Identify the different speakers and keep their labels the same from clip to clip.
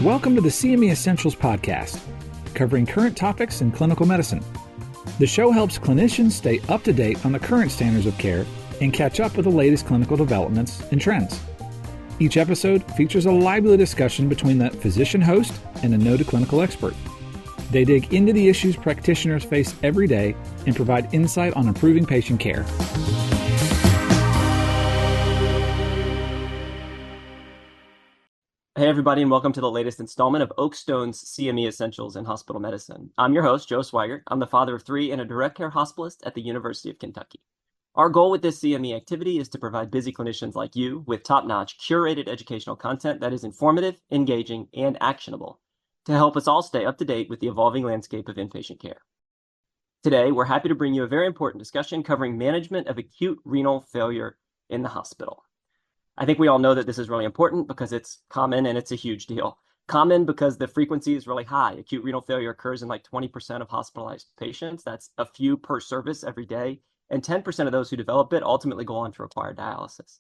Speaker 1: Welcome to the CMEessentials podcast, covering current topics in clinical medicine. The show helps clinicians stay up to date on the current standards of care and catch up with the latest clinical developments and trends. Each episode features a lively discussion between the physician host and a noted clinical expert. They dig into the issues practitioners face every day and provide insight on improving patient care.
Speaker 2: Hey everybody, and welcome to the latest installment of Oakstone's CMEessentials in Hospital Medicine. I'm your host, Joe Sweigart. I'm the father of three and a direct care hospitalist at the University of Kentucky. Our goal with this CME activity is to provide busy clinicians like you with top-notch, curated educational content that is informative, engaging, and actionable to help us all stay up to date with the evolving landscape of inpatient care. Today, we're happy to bring you a very important discussion covering management of acute renal failure in the hospital. I think we all know that this is really important because it's common and it's a huge deal. Common because the frequency is really high. Acute renal failure occurs in like 20% of hospitalized patients. That's a few per service every day. And 10% of those who develop it ultimately go on to require dialysis.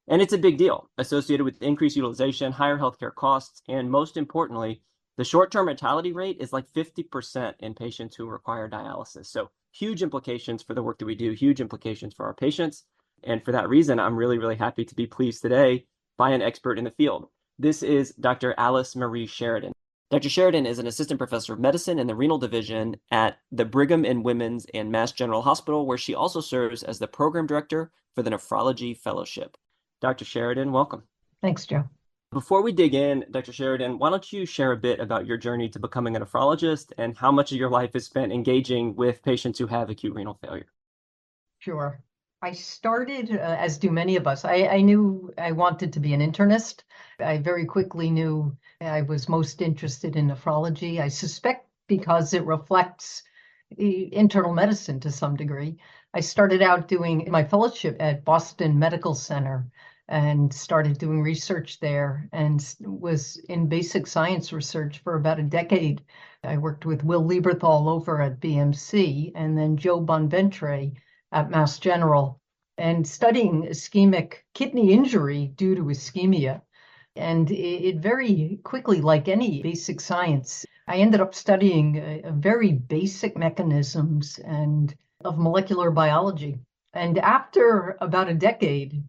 Speaker 2: And it's a big deal associated with increased utilization, higher healthcare costs, and most importantly, the short-term mortality rate is like 50% in patients who require dialysis. So huge implications for the work that we do, huge implications for our patients. And for that reason, I'm really happy to be pleased today by an expert in the field. This is Dr. Alice Marie Sheridan. Dr. Sheridan is an assistant professor of medicine in the renal division at the Brigham and Women's and Mass General Hospital, where she also serves as the program director for the nephrology fellowship. Dr. Sheridan, welcome.
Speaker 3: Thanks, Joe.
Speaker 2: Before we dig in, Dr. Sheridan, why don't you share a bit about your journey to becoming a nephrologist and how much of your life is spent engaging with patients who have acute renal failure?
Speaker 3: Sure. I started, as do many of us, I knew I wanted to be an internist. I very quickly knew I was most interested in nephrology. I suspect because it reflects internal medicine to some degree. I started out doing my fellowship at Boston Medical Center and started doing research there and was in basic science research for about a decade. I worked with Will Lieberthal over at BMC and then Joe Bonventre at Mass General, and studying ischemic kidney injury due to ischemia. And it very quickly, like any basic science, I ended up studying very basic mechanisms and of molecular biology. And after about a decade,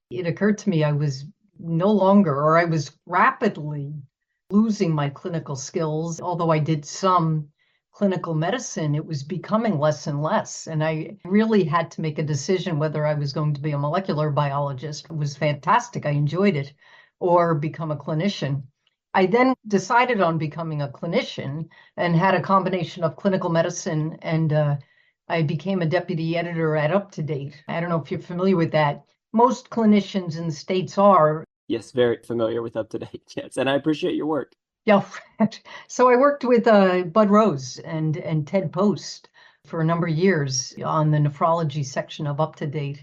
Speaker 3: it occurred to me I was no longer, or I was rapidly losing my clinical skills. Although I did some clinical medicine, it was becoming less and less. And I really had to make a decision whether I was going to be a molecular biologist. It was fantastic. I enjoyed it, or become a clinician. I then decided on becoming a clinician and had a combination of clinical medicine and I became a deputy editor at Up to Date. I don't know if you're familiar with that. Most clinicians in the States are.
Speaker 2: Yes, very familiar with Up to Date. Yes, and I appreciate your work.
Speaker 3: Yeah, so I worked with Bud Rose and Ted Post for a number of years on the nephrology section of Up to Date.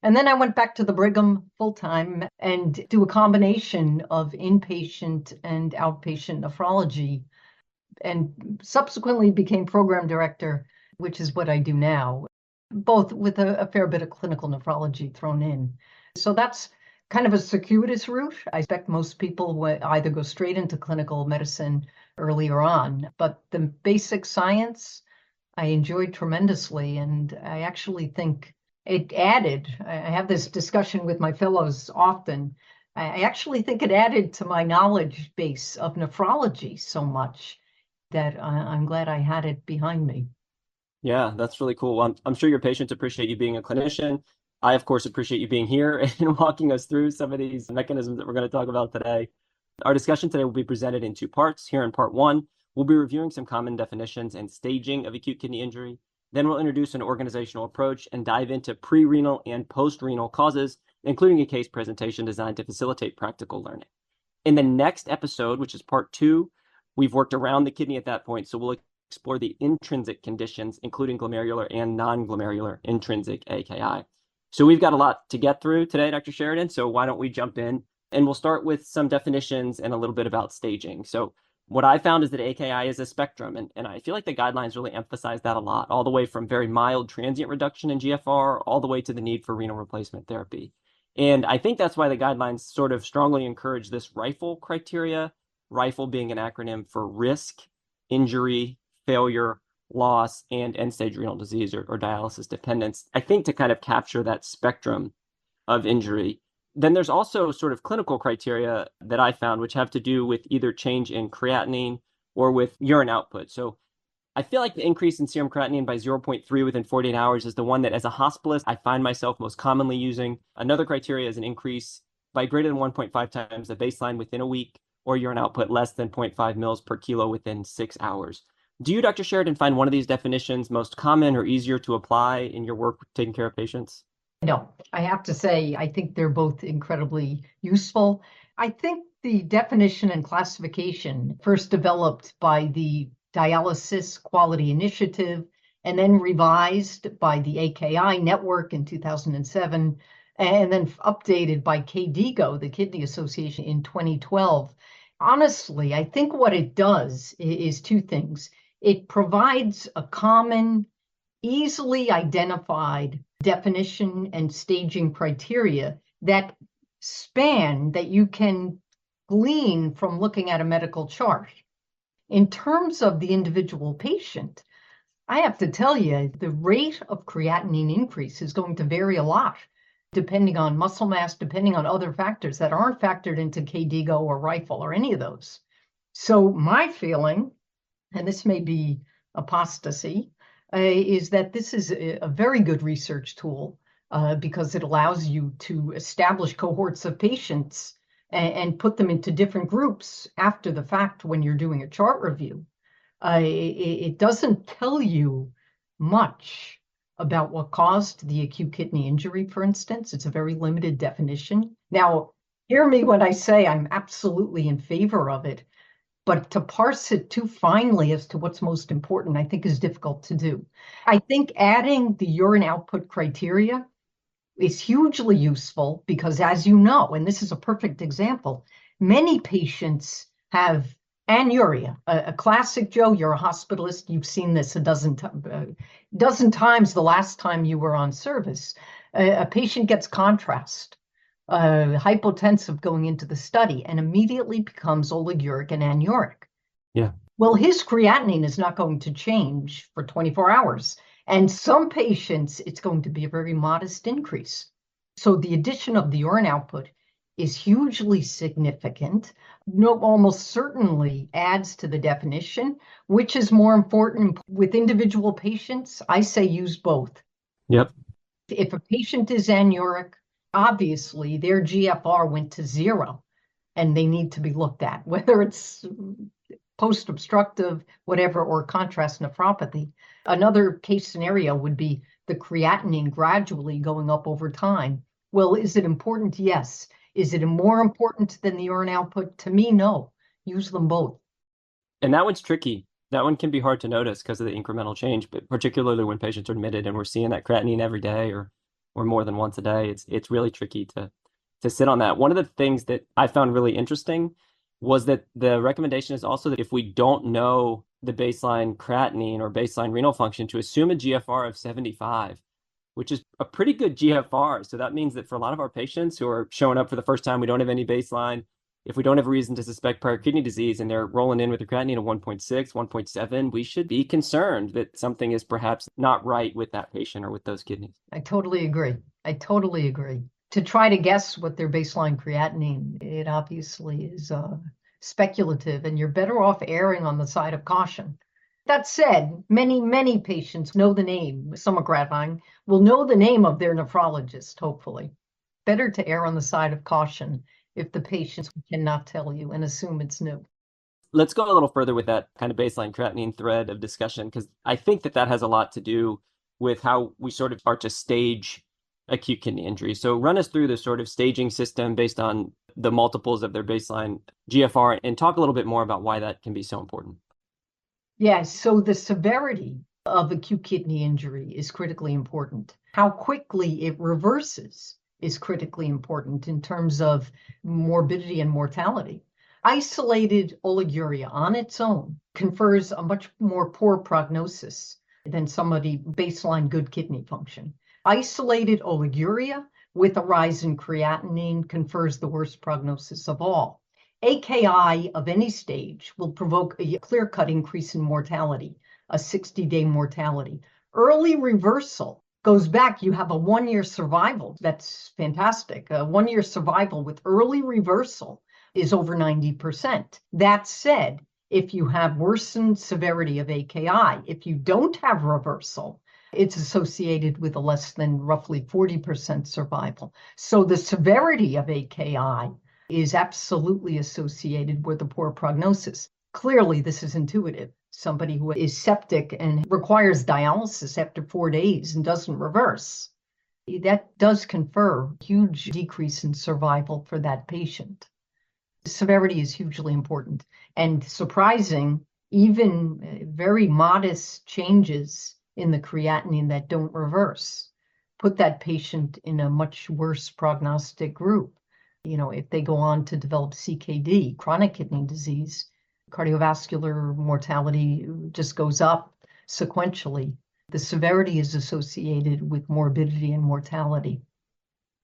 Speaker 3: And then I went back to the Brigham full-time and do a combination of inpatient and outpatient nephrology, and subsequently became program director, which is what I do now, both with a fair bit of clinical nephrology thrown in. So that's kind of a circuitous route. I expect most people would either go straight into clinical medicine earlier on, but the basic science I enjoyed tremendously, and I actually think it added, I have this discussion with my fellows often, I actually think it added to my knowledge base of nephrology so much that I'm glad I had it behind me.
Speaker 2: Yeah, that's really cool. I'm sure your patients appreciate you being a clinician. I, of course, appreciate you being here and walking us through some of these mechanisms that we're going to talk about today. Our discussion today will be presented in two parts. Here in part one, we'll be reviewing some common definitions and staging of acute kidney injury. Then we'll introduce an organizational approach and dive into pre-renal and post-renal causes, including a case presentation designed to facilitate practical learning. In the next episode, which is part two, we've worked around the kidney at that point, so we'll explore the intrinsic conditions, including glomerular and non-glomerular intrinsic AKI. So we've got a lot to get through today, Dr. Sheridan, so why don't we jump in? And we'll start with some definitions and a little bit about staging. So what I found is that AKI is a spectrum, and I feel like the guidelines really emphasize that a lot, all the way from very mild transient reduction in GFR, all the way to the need for renal replacement therapy. And I think that's why the guidelines sort of strongly encourage this rifle criteria RIFLE being an acronym for risk, injury, failure, loss, and end-stage renal disease or dialysis dependence, I think to kind of capture that spectrum of injury. Then there's also sort of clinical criteria that I found, which have to do with either change in creatinine or with urine output. So I feel like the increase in serum creatinine by 0.3 within 48 hours is the one that as a hospitalist, I find myself most commonly using. Another criteria is an increase by greater than 1.5 times the baseline within a week, or urine output less than 0.5 mils per kilo within 6 hours. Do you, Dr. Sheridan, find one of these definitions most common or easier to apply in your work taking care of patients?
Speaker 3: No, I have to say, I think they're both incredibly useful. I think the definition and classification first developed by the Dialysis Quality Initiative and then revised by the AKI network in 2007 and then updated by KDIGO, the Kidney Association, in 2012. Honestly, I think what it does is two things. It provides a common, easily identified definition and staging criteria that you can glean from looking at a medical chart. In terms of the individual patient, I have to tell you, the rate of creatinine increase is going to vary a lot, depending on muscle mass, depending on other factors that aren't factored into KDIGO or RIFLE or any of those. So my feeling, and this may be apostasy, is that this is a very good research tool because it allows you to establish cohorts of patients and put them into different groups after the fact when you're doing a chart review. It doesn't tell you much about what caused the acute kidney injury, for instance. It's a very limited definition. Now, hear me when I say I'm absolutely in favor of it, but to parse it too finely as to what's most important, I think is difficult to do. I think adding the urine output criteria is hugely useful because, as you know, and this is a perfect example, many patients have anuria. A classic, Joe, you're a hospitalist, you've seen this a dozen times the last time you were on service. A patient gets contrast, hypotensive going into the study, and immediately becomes oliguric and anuric.
Speaker 2: Yeah.
Speaker 3: Well, his creatinine is not going to change for 24 hours. And some patients, it's going to be a very modest increase. So the addition of the urine output is hugely significant. Almost certainly adds to the definition. Which is more important with individual patients? I say use both.
Speaker 2: Yep.
Speaker 3: If a patient is anuric, obviously their GFR went to 0 and they need to be looked at, whether it's post-obstructive, whatever, or contrast nephropathy. Another case scenario would be the creatinine gradually going up over time. Well, is it important? Yes. Is it more important than the urine output? To me, no. Use them both.
Speaker 2: And that one's tricky. That one can be hard to notice because of the incremental change, but particularly when patients are admitted and we're seeing that creatinine every day or more than once a day, it's really tricky to sit on that. One of the things that I found really interesting was that the recommendation is also that if we don't know the baseline creatinine or baseline renal function, to assume a GFR of 75, which is a pretty good GFR. So that means that for a lot of our patients who are showing up for the first time, we don't have any baseline. If we don't have a reason to suspect prior kidney disease and they're rolling in with a creatinine of 1.6, 1.7, we should be concerned that something is perhaps not right with that patient or with those kidneys.
Speaker 3: I totally agree. To try to guess what their baseline creatinine, it obviously is speculative, and you're better off erring on the side of caution. That said, many patients know the name, somewhat gratifying, will know the name of their nephrologist, hopefully. Better to err on the side of caution if the patients cannot tell you and assume it's new.
Speaker 2: Let's go a little further with that kind of baseline creatinine thread of discussion, because I think that has a lot to do with how we sort of start to stage acute kidney injury. So run us through the sort of staging system based on the multiples of their baseline GFR and talk a little bit more about why that can be so important.
Speaker 3: Yeah, so the severity of acute kidney injury is critically important. How quickly it reverses is critically important in terms of morbidity and mortality. Isolated oliguria on its own confers a much more poor prognosis than somebody baseline good kidney function. Isolated oliguria with a rise in creatinine confers the worst prognosis of all. AKI of any stage will provoke a clear-cut increase in mortality, a 60-day mortality. Early reversal goes back. You have a 1-year survival. That's fantastic. A 1-year survival with early reversal is over 90%. That said, if you have worsened severity of AKI, if you don't have reversal, it's associated with a less than roughly 40% survival. So the severity of AKI is absolutely associated with a poor prognosis. Clearly, this is intuitive. Somebody who is septic and requires dialysis after 4 days and doesn't reverse, that does confer a huge decrease in survival for that patient. Severity is hugely important, and surprising, even very modest changes in the creatinine that don't reverse put that patient in a much worse prognostic group. If they go on to develop CKD, chronic kidney disease, cardiovascular mortality just goes up sequentially. The severity is associated with morbidity and mortality.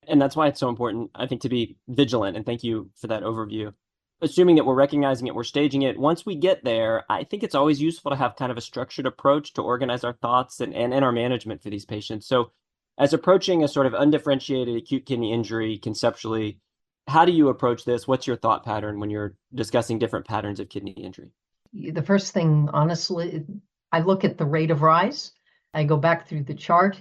Speaker 2: And that's why it's so important, I think, to be vigilant. And thank you for that overview. Assuming that we're recognizing it, we're staging it. Once we get there, I think it's always useful to have kind of a structured approach to organize our thoughts and our management for these patients. So as approaching a sort of undifferentiated acute kidney injury conceptually, how do you approach this? What's your thought pattern when you're discussing different patterns of kidney injury?
Speaker 3: The first thing, honestly, I look at the rate of rise. I go back through the chart.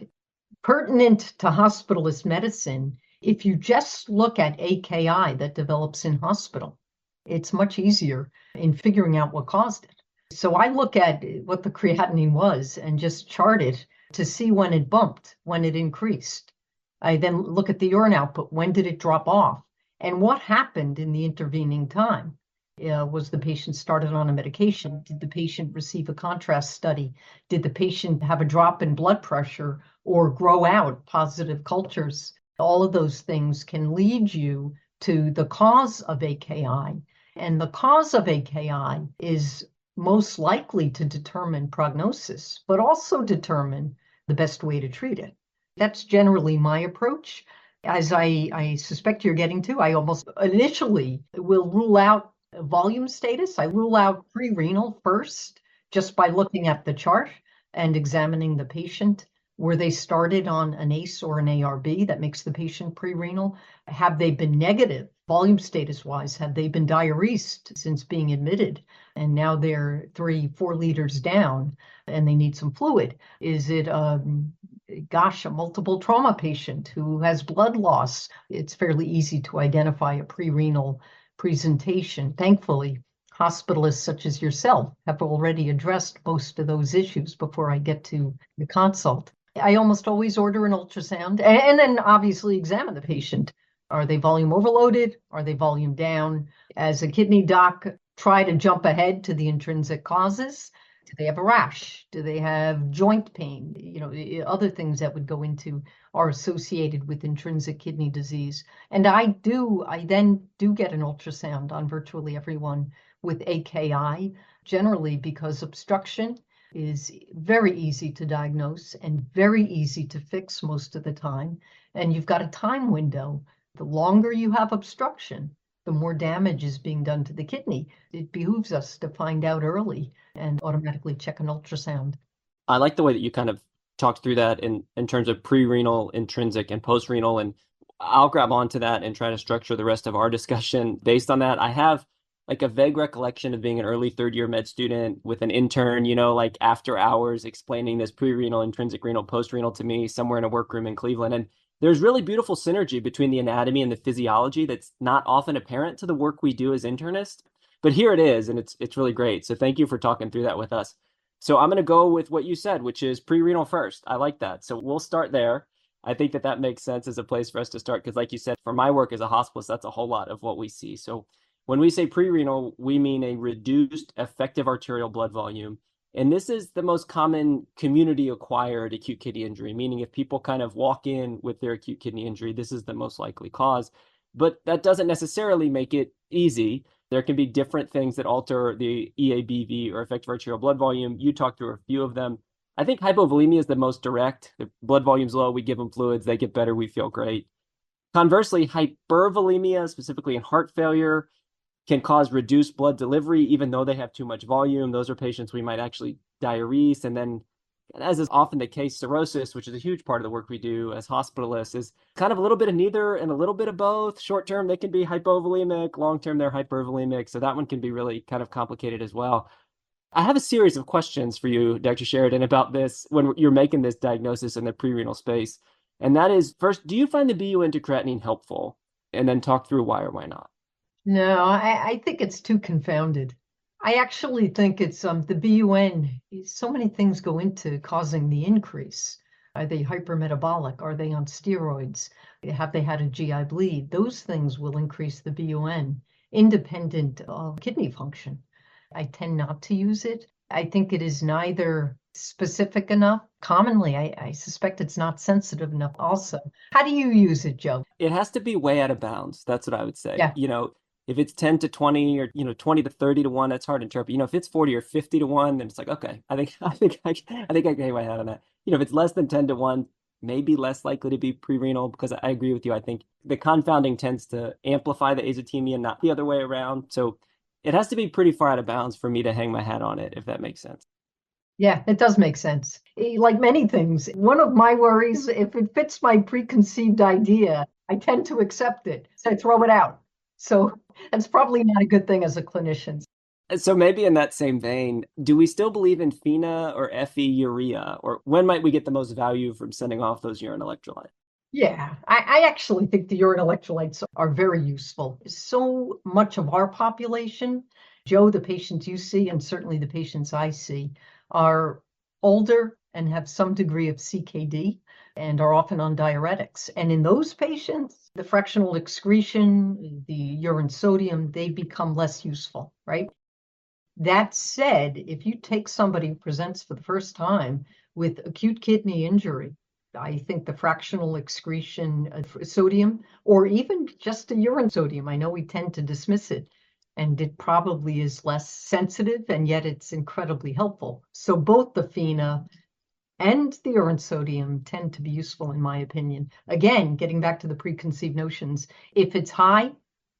Speaker 3: Pertinent to hospitalist medicine, if you just look at AKI that develops in hospital, it's much easier in figuring out what caused it. So I look at what the creatinine was and just chart it to see when it bumped, when it increased. I then look at the urine output. When did it drop off? And what happened in the intervening time? Was the patient started on a medication? Did the patient receive a contrast study? Did the patient have a drop in blood pressure or grow out positive cultures? All of those things can lead you to the cause of AKI. And the cause of AKI is most likely to determine prognosis, but also determine the best way to treat it. That's generally my approach. As I suspect you're getting to, I almost initially will rule out volume status. I rule out pre-renal first, just by looking at the chart and examining the patient. Were they started on an ACE or an ARB that makes the patient pre-renal? Have they been negative volume status-wise? Have they been diuresed since being admitted? And now they're 3-4 liters down and they need some fluid. Is it, a multiple trauma patient who has blood loss? It's fairly easy to identify a pre-renal presentation. Thankfully, hospitalists such as yourself have already addressed most of those issues before I get to the consult. I almost always order an ultrasound and then obviously examine the patient. Are they volume overloaded? Are they volume down? As a kidney doc, try to jump ahead to the intrinsic causes. Do they have a rash? Do they have joint pain? Other things that would go into are associated with intrinsic kidney disease. And I then do get an ultrasound on virtually everyone with AKI, generally because obstruction is very easy to diagnose and very easy to fix most of the time. And you've got a time window. The longer you have obstruction, the more damage is being done to the kidney. It behooves us to find out early and automatically check an ultrasound.
Speaker 2: I like the way that you kind of talked through that in terms of pre-renal, intrinsic, and post-renal. And I'll grab onto that and try to structure the rest of our discussion based on that. I have like a vague recollection of being an early third-year med student with an intern, like after hours explaining this pre-renal, intrinsic renal, post-renal to me somewhere in a workroom in Cleveland. And there's really beautiful synergy between the anatomy and the physiology that's not often apparent to the work we do as internists. But here it is, and it's really great. So thank you for talking through that with us. So I'm going to go with what you said, which is pre-renal first. I like that. So we'll start there. I think that makes sense as a place for us to start because, like you said, for my work as a hospitalist, that's a whole lot of what we see. So when we say pre-renal, we mean a reduced effective arterial blood volume. And this is the most common community-acquired acute kidney injury, meaning if people kind of walk in with their acute kidney injury, this is the most likely cause. But that doesn't necessarily make it easy. There can be different things that alter the EABV or effective arterial blood volume. You talked through a few of them. I think hypovolemia is the most direct. The blood volume's low, we give them fluids, they get better, we feel great. Conversely, hypervolemia, specifically in heart failure, can cause reduced blood delivery, even though they have too much volume. Those are patients we might actually diurese. And then, as is often the case, cirrhosis, which is a huge part of the work we do as hospitalists, is kind of a little bit of neither and a little bit of both. Short term, they can be hypovolemic. Long term, they're hypervolemic. So that one can be really kind of complicated as well. I have a series of questions for you, Dr. Sheridan, about this when you're making this diagnosis in the pre-renal space. And that is, first, do you find the BUN to creatinine helpful? And then talk through why or why not.
Speaker 3: No, I think it's too confounded. I actually think it's the BUN, so many things go into causing the increase. Are they hypermetabolic? Are they on steroids? Have they had a GI bleed? Those things will increase the BUN, independent of kidney function. I tend not to use it. I think it is neither specific enough. Commonly, I suspect it's not sensitive enough also. How do you use it, Joe?
Speaker 2: It has to be way out of bounds. That's what I would say.
Speaker 3: Yeah.
Speaker 2: If it's 10 to 20 or 20 to 30 to 1, that's hard to interpret. If it's 40 or 50 to 1, then it's like, okay, I think I can hang my hat on that. If it's less than 10 to 1, maybe less likely to be pre-renal, because I agree with you. I think the confounding tends to amplify the azotemia, not the other way around. So it has to be pretty far out of bounds for me to hang my hat on it, if that makes sense.
Speaker 3: Yeah, it does make sense. Like many things, one of my worries, if it fits my preconceived idea, I tend to accept it. So I throw it out. So that's probably not a good thing as a clinician.
Speaker 2: So maybe in that same vein, do we still believe in FeNA or Fe urea? Or when might we get the most value from sending off those urine electrolytes?
Speaker 3: Yeah, I actually think the urine electrolytes are very useful. So much of our population, Joe, the patients you see, and certainly the patients I see, are older and have some degree of CKD and are often on diuretics. And in those patients, the fractional excretion, the urine sodium, they become less useful, right? That said, if you take somebody who presents for the first time with acute kidney injury, I think the fractional excretion of sodium, or even just the urine sodium, I know we tend to dismiss it, and it probably is less sensitive, and yet it's incredibly helpful. So both the FeNA and the urine sodium tend to be useful, in my opinion. Again, getting back to the preconceived notions, if it's high,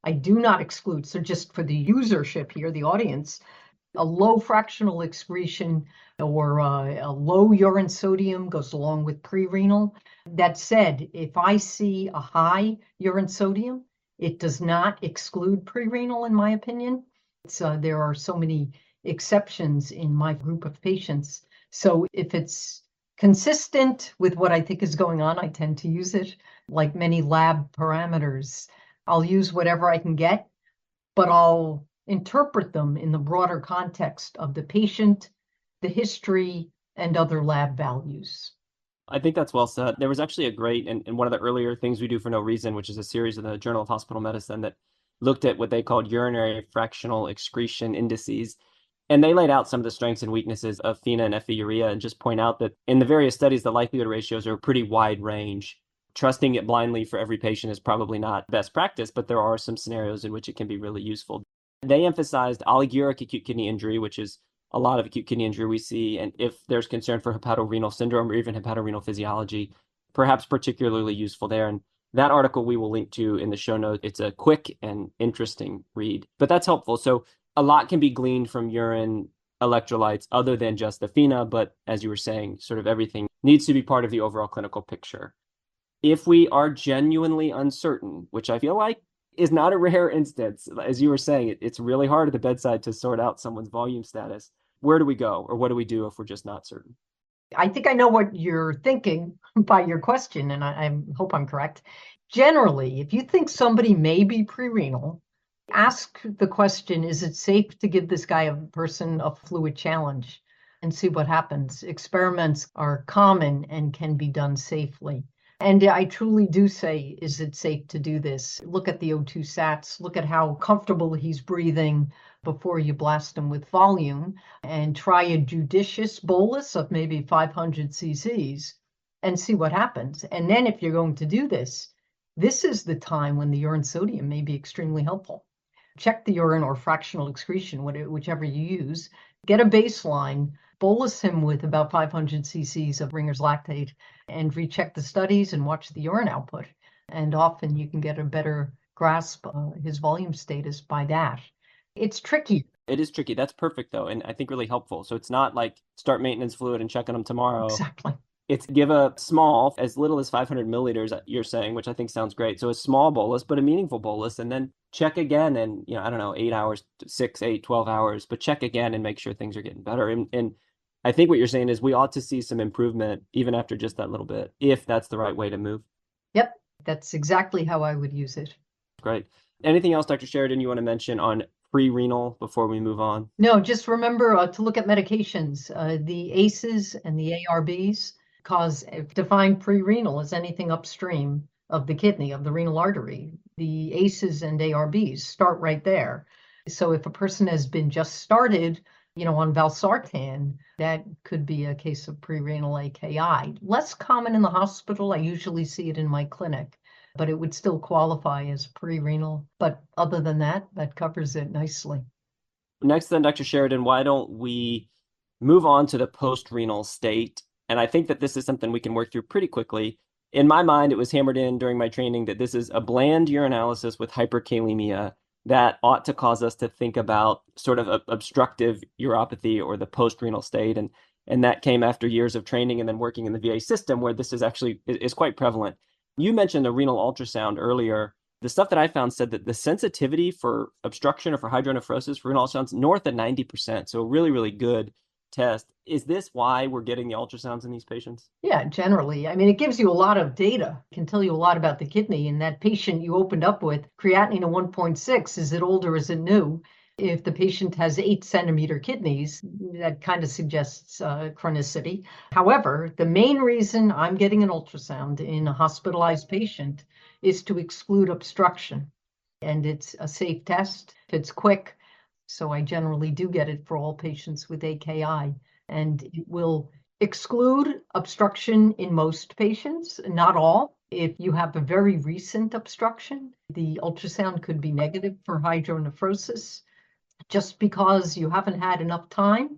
Speaker 3: I do not exclude. So just for the usership here, the audience, a low fractional excretion or a low urine sodium goes along with pre-renal. That said, if I see a high urine sodium, it does not exclude pre-renal, in my opinion. There are so many exceptions in my group of patients. So if it's consistent with what I think is going on, I tend to use it. Like many lab parameters, I'll use whatever I can get, but I'll interpret them in the broader context of the patient, the history, and other lab values.
Speaker 2: I think that's well said. There was actually a great, and one of the earlier things we do for no reason, which is a series in the Journal of Hospital Medicine that looked at what they called urinary fractional excretion indices. And they laid out some of the strengths and weaknesses of FeNA and Fe urea and just point out that in the various studies, the likelihood ratios are a pretty wide range. Trusting it blindly for every patient is probably not best practice, but there are some scenarios in which it can be really useful. They emphasized oliguric acute kidney injury, which is a lot of acute kidney injury we see. And if there's concern for hepatorenal syndrome or even hepatorenal physiology, perhaps particularly useful there. And that article we will link to in the show notes. It's a quick and interesting read, but that's helpful. So a lot can be gleaned from urine electrolytes other than just the FeNA, but as you were saying, sort of everything needs to be part of the overall clinical picture. If we are genuinely uncertain, which I feel like is not a rare instance, as you were saying, it's really hard at the bedside to sort out someone's volume status. Where do we go, or what do we do if we're just not certain?
Speaker 3: I think I know what you're thinking by your question, and I hope I'm correct. Generally, if you think somebody may be pre-renal, ask the question, is it safe to give this person a fluid challenge and see what happens? Experiments are common and can be done safely. And I truly do say, is it safe to do this? Look at the O2 sats, look at how comfortable he's breathing before you blast him with volume, and try a judicious bolus of maybe 500 cc's and see what happens. And then if you're going to do this, this is the time when the urine sodium may be extremely helpful. Check the urine or fractional excretion, whichever you use, get a baseline, bolus him with about 500 cc's of Ringer's lactate, and recheck the studies and watch the urine output. And often you can get a better grasp of his volume status by that. It's tricky.
Speaker 2: It is tricky. That's perfect, though, and I think really helpful. So it's not like start maintenance fluid and check on them tomorrow.
Speaker 3: Exactly.
Speaker 2: It's give a small, as little as 500 milliliters, you're saying, which I think sounds great. So a small bolus, but a meaningful bolus, and then check again in, I don't know, 8 hours, 6, 8, 12 hours, but check again and make sure things are getting better. And I think what you're saying is we ought to see some improvement even after just that little bit, if that's the right way to move.
Speaker 3: Yep, that's exactly how I would use it.
Speaker 2: Great. Anything else, Dr. Sheridan, you want to mention on pre-renal before we move on?
Speaker 3: No, just remember to look at medications. The ACEs and the ARBs cause, define pre-renal as anything upstream of the kidney, of the renal artery. The ACEs and ARBs start right there. So if a person has been just started, on valsartan, that could be a case of pre-renal AKI. Less common in the hospital. I usually see it in my clinic, but it would still qualify as pre-renal. But other than that, that covers it nicely.
Speaker 2: Next then, Dr. Sheridan, why don't we move on to the post-renal state? And I think that this is something we can work through pretty quickly. In my mind, it was hammered in during my training that this is a bland urinalysis with hyperkalemia that ought to cause us to think about sort of obstructive uropathy or the post-renal state. And that came after years of training and then working in the VA system where this is quite prevalent. You mentioned the renal ultrasound earlier. The stuff that I found said that the sensitivity for obstruction or for hydronephrosis for renal ultrasounds north of 90%. So a really, really good test. Is this why we're getting the ultrasounds in these patients?
Speaker 3: Yeah, generally. I mean, it gives you a lot of data. It can tell you a lot about the kidney. And that patient you opened up with, creatinine of 1.6, is it old or is it new? If the patient has 8-centimeter kidneys, that kind of suggests chronicity. However, the main reason I'm getting an ultrasound in a hospitalized patient is to exclude obstruction. And it's a safe test. It's quick. So I generally do get it for all patients with AKI. And it will exclude obstruction in most patients, not all. If you have a very recent obstruction, the ultrasound could be negative for hydronephrosis, just because you haven't had enough time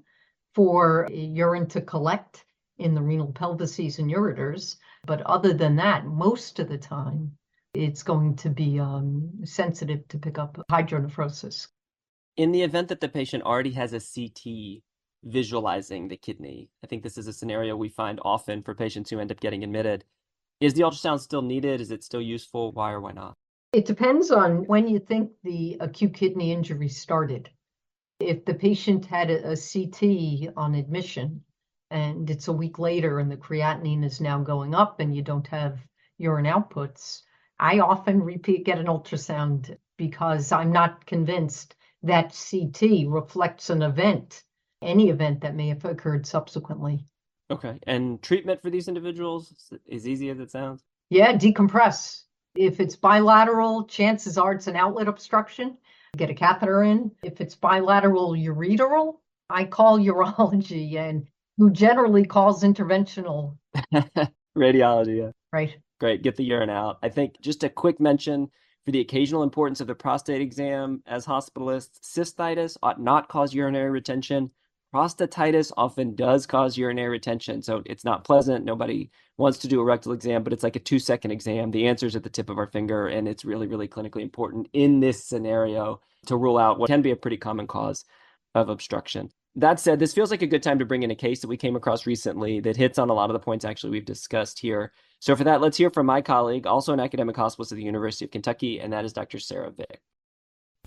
Speaker 3: for urine to collect in the renal pelvises and ureters. But other than that, most of the time, it's going to be sensitive to pick up hydronephrosis.
Speaker 2: In the event that the patient already has a CT visualizing the kidney, I think this is a scenario we find often for patients who end up getting admitted. Is the ultrasound still needed? Is it still useful? Why or why not?
Speaker 3: It depends on when you think the acute kidney injury started. If the patient had a CT on admission and it's a week later and the creatinine is now going up and you don't have urine outputs, I often get an ultrasound because I'm not convinced that CT reflects an event, any event that may have occurred subsequently.
Speaker 2: Okay. And treatment for these individuals, as easy as it sounds?
Speaker 3: Yeah, decompress. If it's bilateral, chances are it's an outlet obstruction. Get a catheter in. If it's bilateral ureteral, I call urology, and who generally calls interventional.
Speaker 2: Radiology, yeah.
Speaker 3: Right.
Speaker 2: Great. Get the urine out. I think just a quick mention for the occasional importance of the prostate exam as hospitalists. Cystitis ought not cause urinary retention. Prostatitis often does cause urinary retention, so it's not pleasant. Nobody wants to do a rectal exam, but it's like a 2-second exam. The answer's at the tip of our finger, and it's really, really clinically important in this scenario to rule out what can be a pretty common cause of obstruction. That said, this feels like a good time to bring in a case that we came across recently that hits on a lot of the points actually we've discussed here. So for that, let's hear from my colleague, also an academic hospitalist at the University of Kentucky, and that is Dr. Sarah Vick.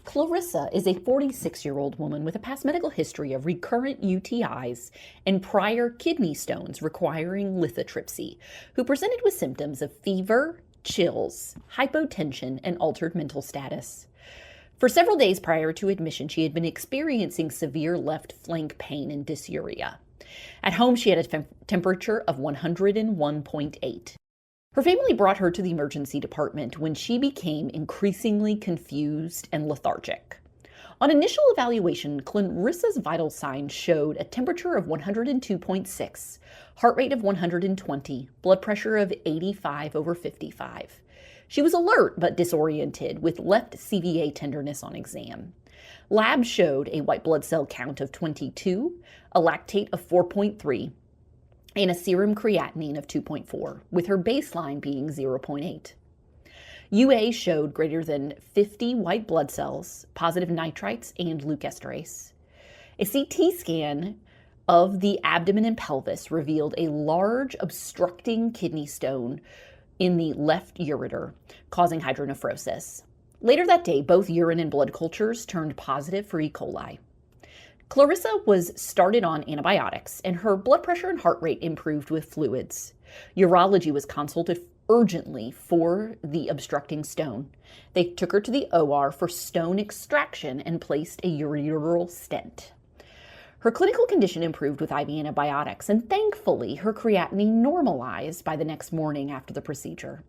Speaker 4: Clarissa is a 46-year-old woman with a past medical history of recurrent UTIs and prior kidney stones requiring lithotripsy, who presented with symptoms of fever, chills, hypotension, and altered mental status. For several days prior to admission, she had been experiencing severe left flank pain and dysuria. At home, she had a temperature of 101.8. Her family brought her to the emergency department when she became increasingly confused and lethargic. On initial evaluation, Clarissa's vital signs showed a temperature of 102.6, heart rate of 120, blood pressure of 85/55. She was alert but disoriented with left CVA tenderness on exam. Labs showed a white blood cell count of 22, a lactate of 4.3, and a serum creatinine of 2.4, with her baseline being 0.8. UA showed greater than 50 white blood cells, positive nitrites, and leukosterase. A CT scan of the abdomen and pelvis revealed a large obstructing kidney stone in the left ureter, causing hydronephrosis. Later that day, both urine and blood cultures turned positive for E. coli. Clarissa was started on antibiotics, and her blood pressure and heart rate improved with fluids. Urology was consulted urgently for the obstructing stone. They took her to the OR for stone extraction and placed a ureteral stent. Her clinical condition improved with IV antibiotics, and thankfully, her creatinine normalized by the next morning after the procedure.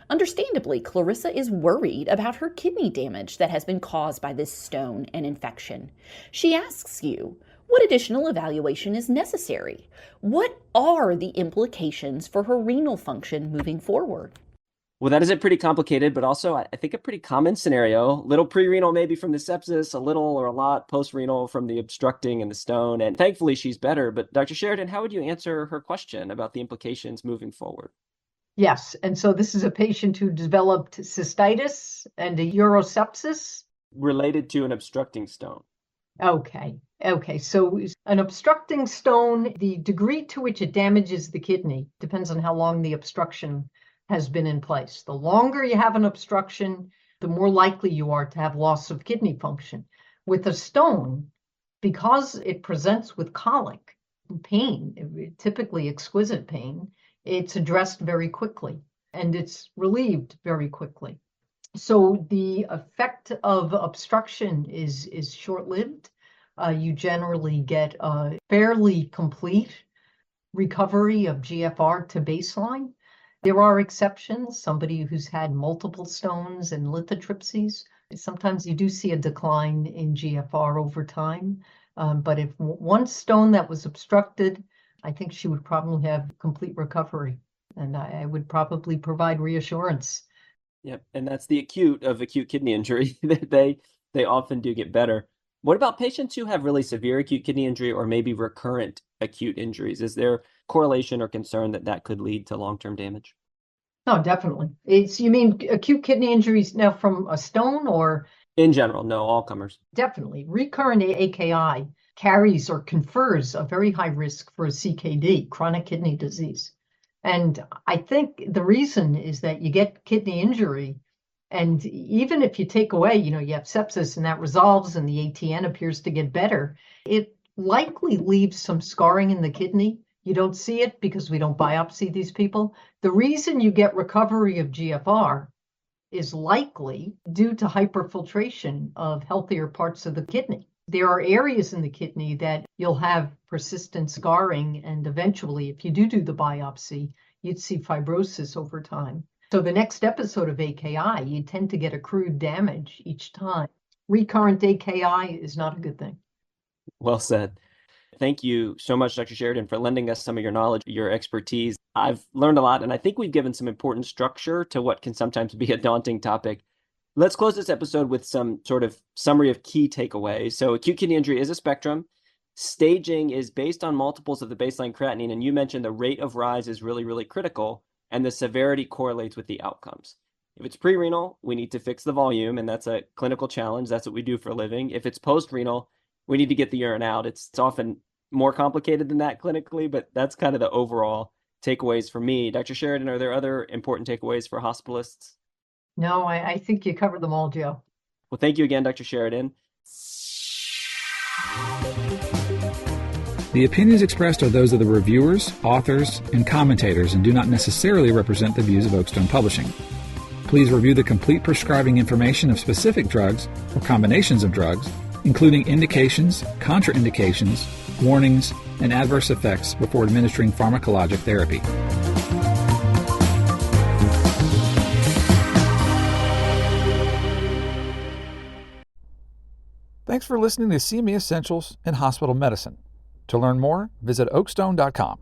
Speaker 4: Understandably, Clarissa is worried about her kidney damage that has been caused by this stone and infection. She asks you, what additional evaluation is necessary? What are the implications for her renal function moving forward?
Speaker 2: Well, that is a pretty complicated, but also I think a pretty common scenario. Little pre-renal maybe from the sepsis, a little or a lot post-renal from the obstructing and the stone. And thankfully she's better. But Dr. Sheridan, how would you answer her question about the implications moving forward?
Speaker 3: Yes. And so this is a patient who developed cystitis and a urosepsis.
Speaker 2: Related to an obstructing stone.
Speaker 3: Okay. So an obstructing stone, the degree to which it damages the kidney depends on how long the obstruction has been in place. The longer you have an obstruction, the more likely you are to have loss of kidney function. With a stone, because it presents with colic, pain, typically exquisite pain, it's addressed very quickly and it's relieved very quickly. So the effect of obstruction is short-lived. You generally get a fairly complete recovery of GFR to baseline. There are exceptions, somebody who's had multiple stones and lithotripsies. Sometimes you do see a decline in GFR over time. But if one stone that was obstructed, I think she would probably have complete recovery. And I would probably provide reassurance.
Speaker 2: Yep, and that's the acute of acute kidney injury. They often do get better. What about patients who have really severe acute kidney injury or maybe recurrent acute injuries? Is there correlation or concern that could lead to long-term damage?
Speaker 3: No, definitely. You mean acute kidney injuries now from a stone or?
Speaker 2: In general, no, all comers.
Speaker 3: Definitely. Recurrent AKI carries or confers a very high risk for a CKD, chronic kidney disease. And I think the reason is that you get kidney injury, and even if you take away, you have sepsis and that resolves and the ATN appears to get better, it likely leaves some scarring in the kidney. You don't see it because we don't biopsy these people. The reason you get recovery of GFR is likely due to hyperfiltration of healthier parts of the kidney. There are areas in the kidney that you'll have persistent scarring, and eventually, if you do the biopsy, you'd see fibrosis over time. So the next episode of AKI, you tend to get accrued damage each time. Recurrent AKI is not a good thing.
Speaker 2: Well said. Thank you so much, Dr. Sheridan, for lending us some of your knowledge, your expertise. I've learned a lot, and I think we've given some important structure to what can sometimes be a daunting topic. Let's close this episode with some sort of summary of key takeaways. So acute kidney injury is a spectrum. Staging is based on multiples of the baseline creatinine, and you mentioned the rate of rise is really, really critical, and the severity correlates with the outcomes. If it's pre-renal, we need to fix the volume, and that's a clinical challenge. That's what we do for a living. If it's post-renal, we need to get the urine out. It's often more complicated than that clinically, but that's kind of the overall takeaways for me. Dr. Sheridan, are there other important takeaways for hospitalists?
Speaker 3: No, I think you covered them all, Joe.
Speaker 2: Well, thank you again, Dr. Sheridan.
Speaker 1: The opinions expressed are those of the reviewers, authors, and commentators and do not necessarily represent the views of Oakstone Publishing. Please review the complete prescribing information of specific drugs or combinations of drugs, including indications, contraindications, warnings, and adverse effects before administering pharmacologic therapy. Thanks for listening to CMEessentials in Hospital Medicine. To learn more, visit oakstone.com.